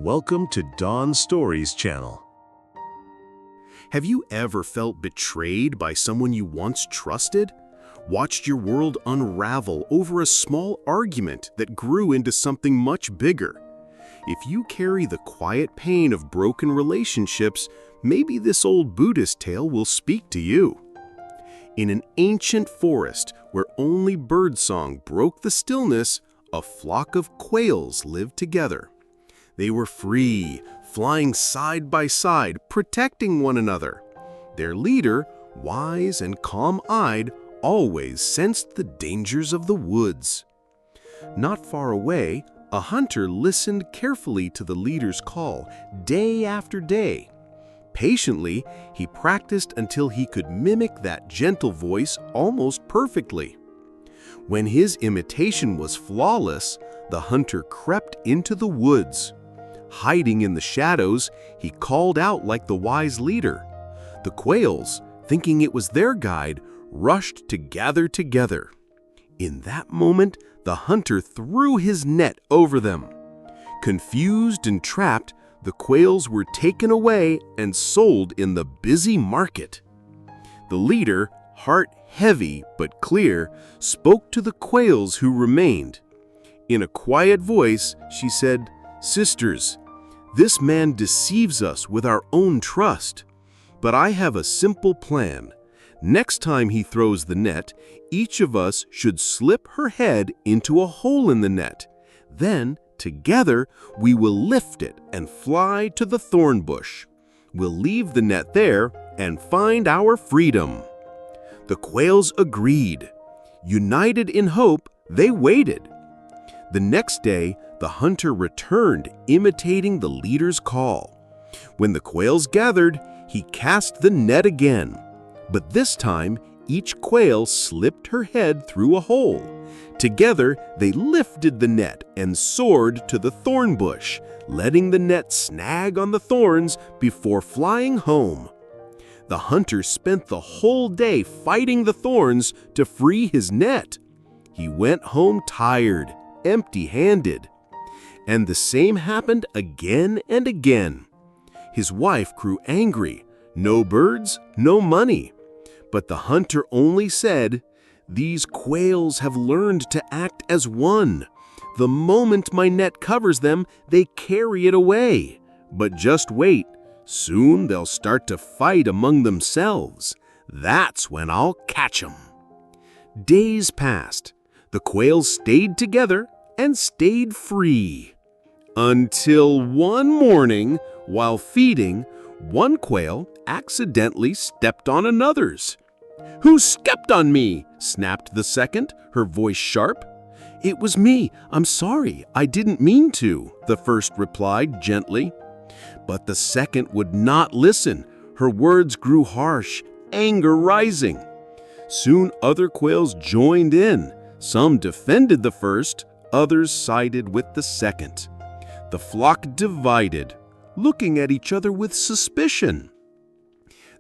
Welcome to Dawn Stories channel. Have you ever felt betrayed by someone you once trusted? Watched your world unravel over a small argument that grew into something much bigger? If you carry the quiet pain of broken relationships, maybe this old Buddhist tale will speak to you. In an ancient forest where only birdsong broke the stillness, a flock of quails lived together. They were free, flying side by side, protecting one another. Their leader, wise and calm-eyed, always sensed the dangers of the woods. Not far away, a hunter listened carefully to the leader's call, day after day. Patiently, he practiced until he could mimic that gentle voice almost perfectly. When his imitation was flawless, the hunter crept into the woods. Hiding in the shadows, he called out like the wise leader. The quails, thinking it was their guide, rushed to gather together. In that moment, the hunter threw his net over them. Confused and trapped, the quails were taken away and sold in the busy market. The leader, heart heavy but clear, spoke to the quails who remained. In a quiet voice, she said, "Sisters, this man deceives us with our own trust. But I have a simple plan. Next time he throws the net, each of us should slip her head into a hole in the net. Then, together, we will lift it and fly to the thorn bush. We'll leave the net there and find our freedom." The quails agreed. United in hope, they waited. The next day, the hunter returned, imitating the leader's call. When the quails gathered, he cast the net again. But this time, each quail slipped her head through a hole. Together, they lifted the net and soared to the thorn bush, letting the net snag on the thorns before flying home. The hunter spent the whole day fighting the thorns to free his net. He went home tired, empty-handed. And the same happened again and again. His wife grew angry. No birds, no money. But the hunter only said, "These quails have learned to act as one. The moment my net covers them, they carry it away. But just wait. Soon they'll start to fight among themselves. That's when I'll catch 'em." Days passed. The quails stayed together and stayed free. Until one morning, while feeding, one quail accidentally stepped on another's. "Who stepped on me?" snapped the second, her voice sharp. "It was me. I'm sorry. I didn't mean to," the first replied gently. But the second would not listen. Her words grew harsh, anger rising. Soon other quails joined in. Some defended the first, others sided with the second. The flock divided, looking at each other with suspicion.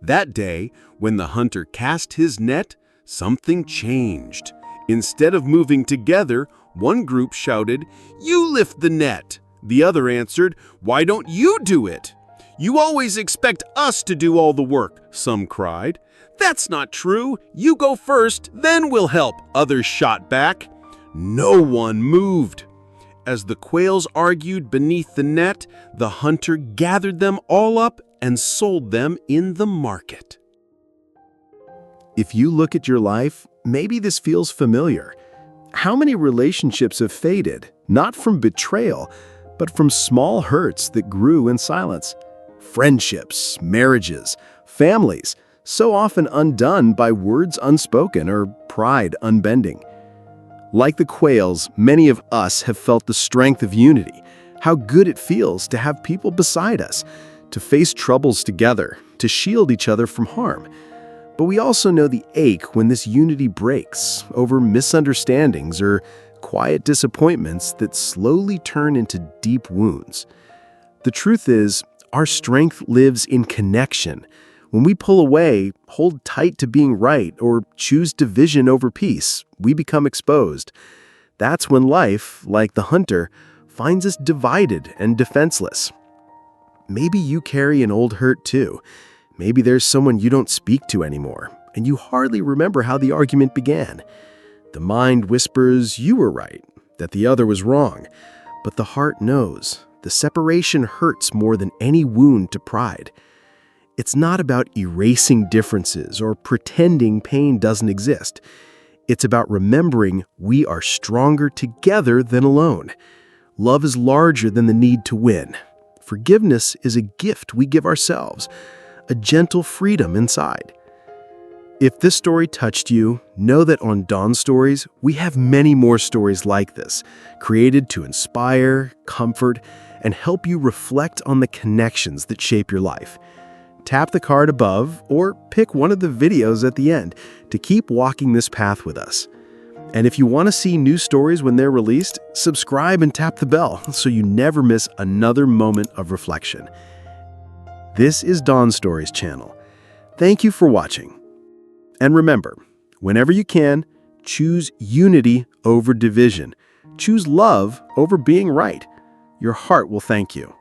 That day, when the hunter cast his net, something changed. Instead of moving together, one group shouted, "You lift the net!" The other answered, "Why don't you do it?" "You always expect us to do all the work," some cried. "That's not true. You go first, then we'll help," others shot back. No one moved. As the quails argued beneath the net, the hunter gathered them all up and sold them in the market. If you look at your life, maybe this feels familiar. How many relationships have faded, not from betrayal, but from small hurts that grew in silence? Friendships, marriages, families, so often undone by words unspoken or pride unbending. Like the quails, many of us have felt the strength of unity, how good it feels to have people beside us, to face troubles together, to shield each other from harm. But we also know the ache when this unity breaks over misunderstandings or quiet disappointments that slowly turn into deep wounds. The truth is, our strength lives in connection. When we pull away, hold tight to being right, or choose division over peace, we become exposed. That's when life, like the hunter, finds us divided and defenseless. Maybe you carry an old hurt too. Maybe there's someone you don't speak to anymore, and you hardly remember how the argument began. The mind whispers you were right, that the other was wrong, but the heart knows the separation hurts more than any wound to pride. It's not about erasing differences or pretending pain doesn't exist. It's about remembering we are stronger together than alone. Love is larger than the need to win. Forgiveness is a gift we give ourselves, a gentle freedom inside. If this story touched you, know that on Dawn Stories, we have many more stories like this, created to inspire, comfort, and help you reflect on the connections that shape your life. Tap the card above or pick one of the videos at the end to keep walking this path with us. And if you want to see new stories when they're released, subscribe and tap the bell so you never miss another moment of reflection. This is Dawn Stories channel. Thank you for watching. And remember, whenever you can, choose unity over division. Choose love over being right. Your heart will thank you.